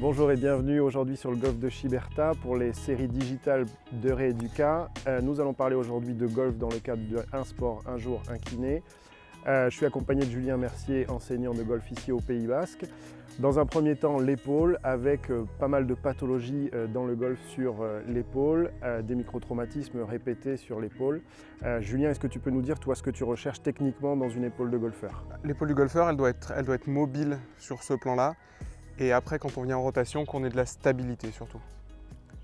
Bonjour et bienvenue aujourd'hui sur le golf de Chiberta pour les séries digitales de Rééduca. Nous allons parler aujourd'hui de golf dans le cadre de Un sport, un jour, un kiné. Je suis accompagné de Julien Mercier, enseignant de golf ici au Pays Basque. Dans un premier temps, l'épaule avec pas mal de pathologies dans le golf sur l'épaule, des microtraumatismes répétés sur l'épaule. Julien, est-ce que tu peux nous dire toi ce que tu recherches techniquement dans une épaule de golfeur? L'épaule du golfeur, elle doit être mobile sur ce plan-là. Et après, quand on vient en rotation, qu'on ait de la stabilité surtout.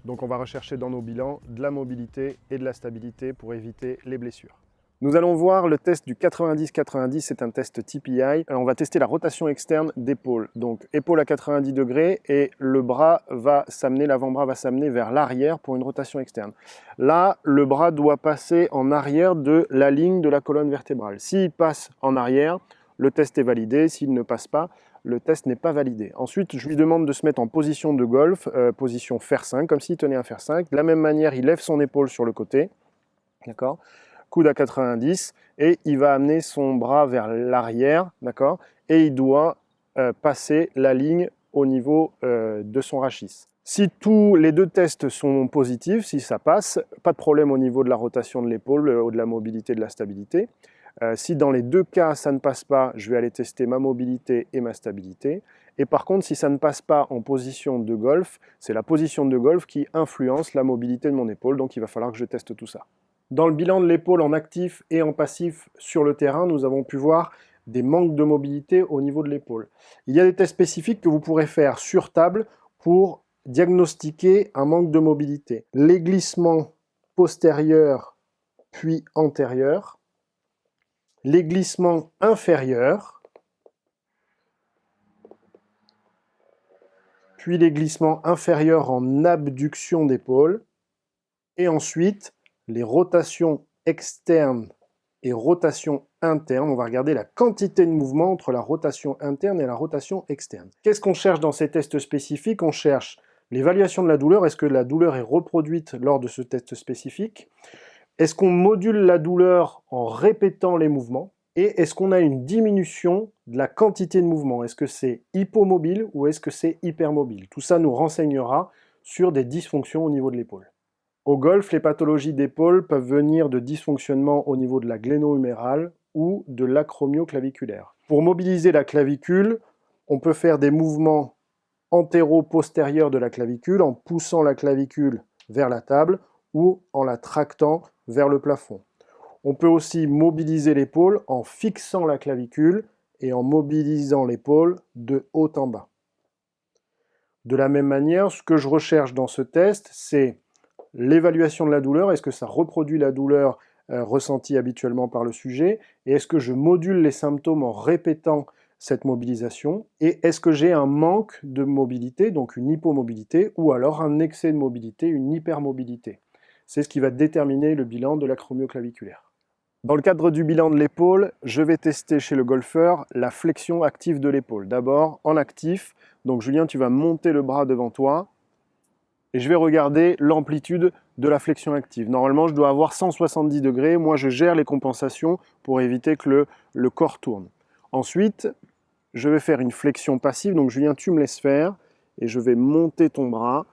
Donc on va rechercher dans nos bilans de la mobilité et de la stabilité pour éviter les blessures. Nous allons voir le test du 90-90, c'est un test TPI. On va tester la rotation externe d'épaule. Donc épaule à 90 degrés et le bras va s'amener, l'avant-bras va s'amener vers l'arrière pour une rotation externe. Là, le bras doit passer en arrière de la ligne de la colonne vertébrale. S'il passe en arrière, le test est validé. S'il ne passe pas, le test n'est pas validé. Ensuite, je lui demande de se mettre en position de golf, position fer 5, comme s'il tenait un fer 5. De la même manière, il lève son épaule sur le côté, d'accord, coude à 90, et il va amener son bras vers l'arrière, d'accord, et il doit passer la ligne au niveau de son rachis. Si tous les deux tests sont positifs, si ça passe, pas de problème au niveau de la rotation de l'épaule, de la mobilité, de la stabilité. Si dans les deux cas ça ne passe pas, je vais aller tester ma mobilité et ma stabilité. Et par contre, si ça ne passe pas en position de golf, c'est la position de golf qui influence la mobilité de mon épaule, donc il va falloir que je teste tout ça. Dans le bilan de l'épaule en actif et en passif sur le terrain, nous avons pu voir des manques de mobilité au niveau de l'épaule. Il y a des tests spécifiques que vous pourrez faire sur table pour diagnostiquer un manque de mobilité. Les glissements postérieurs puis antérieurs, les glissements inférieurs, puis les glissements inférieurs en abduction d'épaule, et ensuite les rotations externes et rotations internes. On va regarder la quantité de mouvement entre la rotation interne et la rotation externe. Qu'est-ce qu'on cherche dans ces tests spécifiques? On cherche l'évaluation de la douleur. Est-ce que la douleur est reproduite lors de ce test spécifique? Est-ce qu'on module la douleur en répétant les mouvements? Et est-ce qu'on a une diminution de la quantité de mouvement? Est-ce que c'est hypomobile ou est-ce que c'est hypermobile? Tout ça nous renseignera sur des dysfonctions au niveau de l'épaule. Au golf, les pathologies d'épaule peuvent venir de dysfonctionnements au niveau de la gléno-humérale ou de l'acromioclaviculaire. Pour mobiliser la clavicule, on peut faire des mouvements antéro-postérieurs de la clavicule en poussant la clavicule vers la table ou en la tractant vers le plafond. On peut aussi mobiliser l'épaule en fixant la clavicule et en mobilisant l'épaule de haut en bas. De la même manière, ce que je recherche dans ce test, c'est l'évaluation de la douleur. Est-ce que ça reproduit la douleur ressentie habituellement par le sujet? Et est-ce que je module les symptômes en répétant cette mobilisation? Et est-ce que j'ai un manque de mobilité, donc une hypomobilité, ou alors un excès de mobilité, une hypermobilité? C'est ce qui va déterminer le bilan de l'acromioclaviculaire. Dans le cadre du bilan de l'épaule, je vais tester chez le golfeur la flexion active de l'épaule. D'abord, en actif, donc Julien, tu vas monter le bras devant toi et je vais regarder l'amplitude de la flexion active. Normalement, je dois avoir 170 degrés. Moi, je gère les compensations pour éviter que le corps tourne. Ensuite, je vais faire une flexion passive. Donc Julien, tu me laisses faire et je vais monter ton bras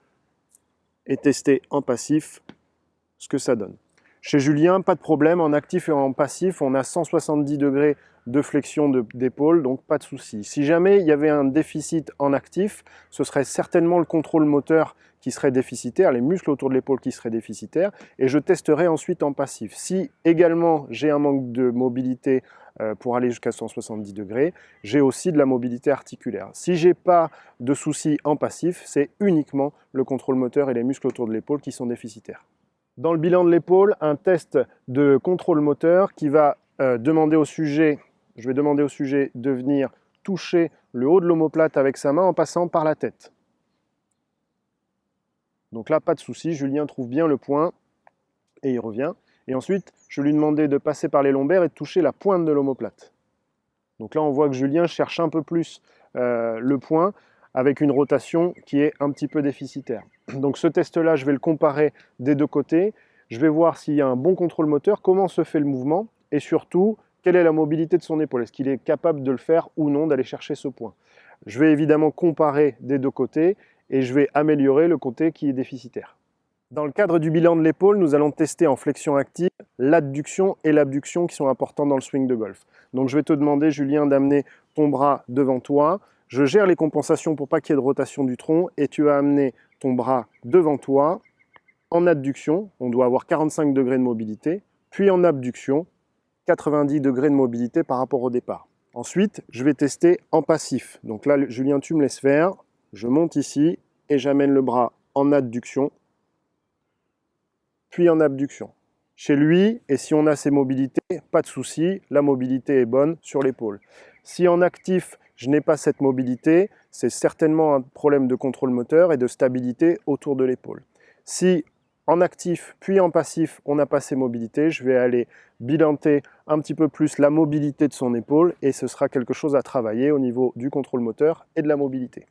et tester en passif ce que ça donne. Chez Julien, pas de problème, en actif et en passif, on a 170 degrés de flexion d'épaule, donc pas de souci. Si jamais il y avait un déficit en actif, ce serait certainement le contrôle moteur qui serait déficitaire, les muscles autour de l'épaule qui seraient déficitaires, et je testerai ensuite en passif. Si également j'ai un manque de mobilité pour aller jusqu'à 170 degrés, j'ai aussi de la mobilité articulaire. Si j'ai pas de souci en passif, c'est uniquement le contrôle moteur et les muscles autour de l'épaule qui sont déficitaires. Dans le bilan de l'épaule, un test de contrôle moteur qui va demander au sujet, je vais demander au sujet de venir toucher le haut de l'omoplate avec sa main en passant par la tête. Donc là, pas de souci, Julien trouve bien le point et il revient. Et ensuite, je lui demandais de passer par les lombaires et de toucher la pointe de l'omoplate. Donc là, on voit que Julien cherche un peu plus le point avec une rotation qui est un petit peu déficitaire. Donc ce test-là, je vais le comparer des deux côtés. Je vais voir s'il y a un bon contrôle moteur, comment se fait le mouvement et surtout, quelle est la mobilité de son épaule. Est-ce qu'il est capable de le faire ou non, d'aller chercher ce point. Je vais évidemment comparer des deux côtés et je vais améliorer le côté qui est déficitaire. Dans le cadre du bilan de l'épaule, nous allons tester en flexion active l'adduction et l'abduction qui sont importants dans le swing de golf. Donc je vais te demander, Julien, d'amener ton bras devant toi. Je gère les compensations pour pas qu'il y ait de rotation du tronc et tu vas amener ton bras devant toi en adduction. On doit avoir 45 degrés de mobilité, puis en abduction, 90 degrés de mobilité par rapport au départ. Ensuite, je vais tester en passif. Donc là, Julien, tu me laisses faire. Je monte ici et j'amène le bras en adduction, puis en abduction. Chez lui, et si on a ces mobilités, pas de souci, la mobilité est bonne sur l'épaule. Si en actif, je n'ai pas cette mobilité, c'est certainement un problème de contrôle moteur et de stabilité autour de l'épaule. Si en actif puis en passif, on n'a pas ces mobilités, je vais aller bilanter un petit peu plus la mobilité de son épaule et ce sera quelque chose à travailler au niveau du contrôle moteur et de la mobilité.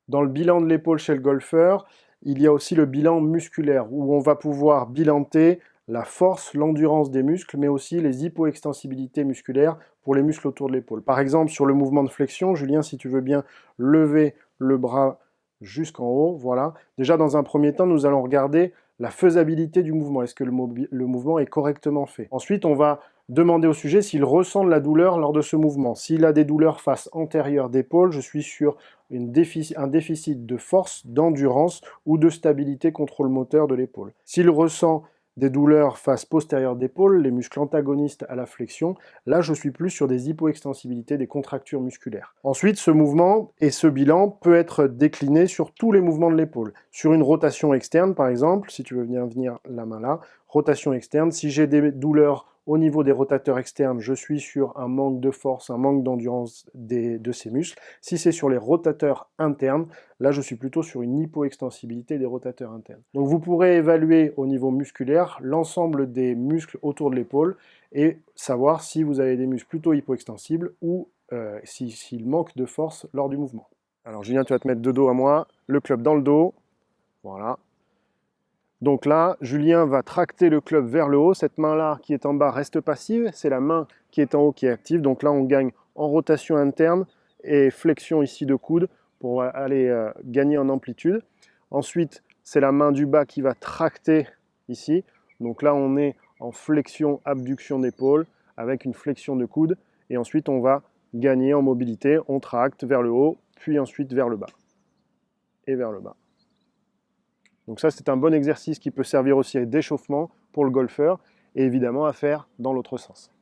Dans le bilan de l'épaule chez le golfeur, il y a aussi le bilan musculaire où on va pouvoir bilanter la force, l'endurance des muscles, mais aussi les hypoextensibilités musculaires pour les muscles autour de l'épaule. Par exemple, sur le mouvement de flexion, Julien, si tu veux bien lever le bras jusqu'en haut, voilà. Déjà, dans un premier temps, nous allons regarder la faisabilité du mouvement. Est-ce que le mouvement est correctement fait? Ensuite, on va demander au sujet s'il ressent de la douleur lors de ce mouvement. S'il a des douleurs face antérieure d'épaule, je suis sur un déficit de force, d'endurance ou de stabilité contrôle moteur de l'épaule. S'il ressent des douleurs face postérieure d'épaule, les muscles antagonistes à la flexion, là je suis plus sur des hypoextensibilités, des contractures musculaires. Ensuite, ce mouvement et ce bilan peut être décliné sur tous les mouvements de l'épaule. Sur une rotation externe par exemple, si tu veux venir la main là, rotation externe, si j'ai des douleurs au niveau des rotateurs externes, je suis sur un manque de force, un manque d'endurance de ces muscles. Si c'est sur les rotateurs internes, là je suis plutôt sur une hypoextensibilité des rotateurs internes. Donc vous pourrez évaluer au niveau musculaire l'ensemble des muscles autour de l'épaule et savoir si vous avez des muscles plutôt hypoextensibles ou s'il manque de force lors du mouvement. Alors Julien, tu vas te mettre de dos à moi, le club dans le dos, voilà. Donc là, Julien va tracter le club vers le haut. Cette main-là qui est en bas reste passive. C'est la main qui est en haut qui est active. Donc là, on gagne en rotation interne et flexion ici de coude pour aller gagner en amplitude. Ensuite, c'est la main du bas qui va tracter ici. Donc là, on est en flexion, abduction d'épaule avec une flexion de coude. Et ensuite, on va gagner en mobilité. On tracte vers le haut, puis ensuite vers le bas. Et vers le bas. Donc ça, c'est un bon exercice qui peut servir aussi d'échauffement pour le golfeur et évidemment à faire dans l'autre sens.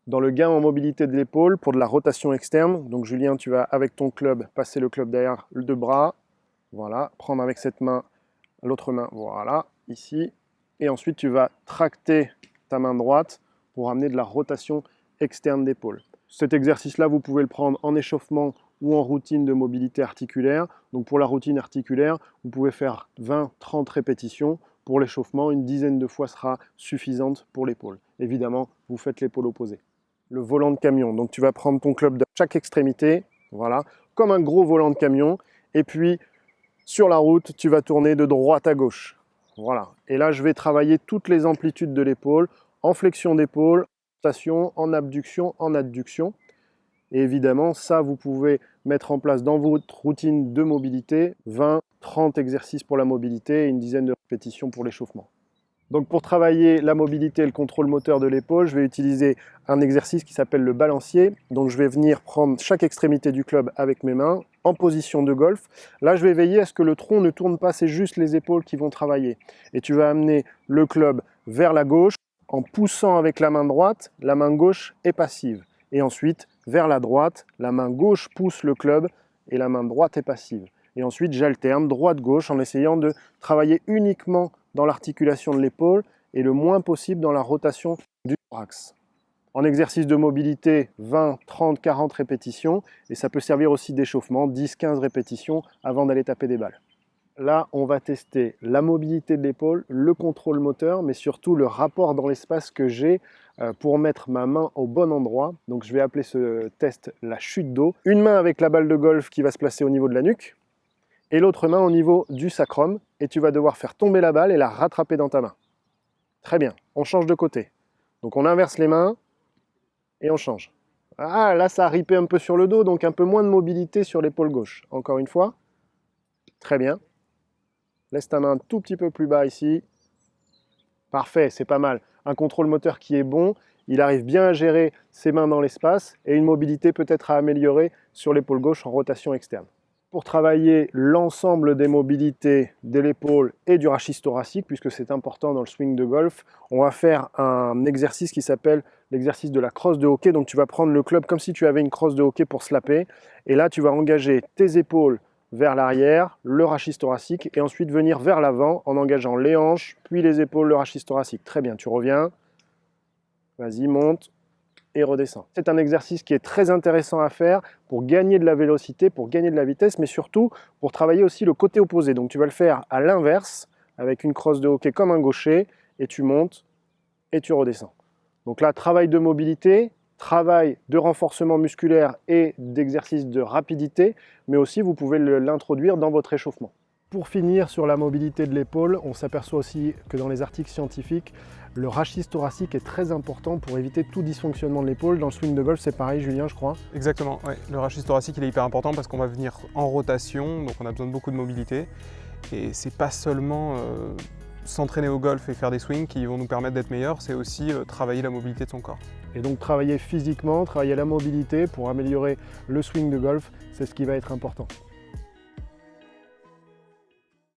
Dans le gain en mobilité de l'épaule, pour de la rotation externe, donc Julien, tu vas avec ton club passer le club derrière le deux bras, voilà, prendre avec cette main, l'autre main, voilà, ici, et ensuite tu vas tracter ta main droite pour amener de la rotation externe d'épaule. Cet exercice-là, vous pouvez le prendre en échauffement ou en routine de mobilité articulaire. Donc pour la routine articulaire, vous pouvez faire 20-30 répétitions. Pour l'échauffement, une dizaine de fois sera suffisante pour l'épaule. Évidemment, vous faites l'épaule opposée. Le volant de camion, donc tu vas prendre ton club de chaque extrémité, voilà, comme un gros volant de camion. Et puis, sur la route, tu vas tourner de droite à gauche. Voilà. Et là, je vais travailler toutes les amplitudes de l'épaule, en flexion d'épaule, en abduction, en adduction. Et évidemment, ça, vous pouvez mettre en place dans votre routine de mobilité 20-30 exercices pour la mobilité et une dizaine de répétitions pour l'échauffement. Donc pour travailler la mobilité et le contrôle moteur de l'épaule, je vais utiliser un exercice qui s'appelle le balancier. Donc je vais venir prendre chaque extrémité du club avec mes mains en position de golf. Là, je vais veiller à ce que le tronc ne tourne pas, c'est juste les épaules qui vont travailler. Et tu vas amener le club vers la gauche en poussant avec la main droite, la main gauche est passive. Et ensuite, vers la droite, la main gauche pousse le club et la main droite est passive. Et ensuite, j'alterne droite-gauche en essayant de travailler uniquement dans l'articulation de l'épaule et le moins possible dans la rotation du thorax. En exercice de mobilité, 20, 30, 40 répétitions et ça peut servir aussi d'échauffement, 10, 15 répétitions avant d'aller taper des balles. Là, on va tester la mobilité de l'épaule, le contrôle moteur, mais surtout le rapport dans l'espace que j'ai pour mettre ma main au bon endroit. Donc je vais appeler ce test la chute d'eau. Une main avec la balle de golf qui va se placer au niveau de la nuque et l'autre main au niveau du sacrum. Et tu vas devoir faire tomber la balle et la rattraper dans ta main. Très bien, on change de côté. Donc on inverse les mains et on change. Ah, là ça a ripé un peu sur le dos, donc un peu moins de mobilité sur l'épaule gauche. Encore une fois. Très bien. Laisse ta main un tout petit peu plus bas ici. Parfait, c'est pas mal. Un contrôle moteur qui est bon, il arrive bien à gérer ses mains dans l'espace et une mobilité peut-être à améliorer sur l'épaule gauche en rotation externe. Pour travailler l'ensemble des mobilités de l'épaule et du rachis thoracique, puisque c'est important dans le swing de golf, on va faire un exercice qui s'appelle l'exercice de la crosse de hockey. Donc tu vas prendre le club comme si tu avais une crosse de hockey pour slapper. Et là, tu vas engager tes épaules vers l'arrière, le rachis thoracique, et ensuite venir vers l'avant en engageant les hanches, puis les épaules, le rachis thoracique. Très bien, tu reviens. Vas-y, monte et redescends. C'est un exercice qui est très intéressant à faire pour gagner de la vélocité, pour gagner de la vitesse, mais surtout pour travailler aussi le côté opposé. Donc tu vas le faire à l'inverse, avec une crosse de hockey comme un gaucher, et tu montes et tu redescends. Donc là, travail de mobilité, travail de renforcement musculaire et d'exercice de rapidité, mais aussi vous pouvez l'introduire dans votre échauffement. Pour finir sur la mobilité de l'épaule, on s'aperçoit aussi que dans les articles scientifiques, le rachis thoracique est très important pour éviter tout dysfonctionnement de l'épaule. Dans le swing de golf, c'est pareil, Julien, je crois. Exactement, ouais. Le rachis thoracique il est hyper important parce qu'on va venir en rotation, donc on a besoin de beaucoup de mobilité. Et c'est pas seulement s'entraîner au golf et faire des swings qui vont nous permettre d'être meilleurs, c'est aussi travailler la mobilité de son corps. Et donc travailler physiquement, travailler la mobilité pour améliorer le swing de golf, c'est ce qui va être important.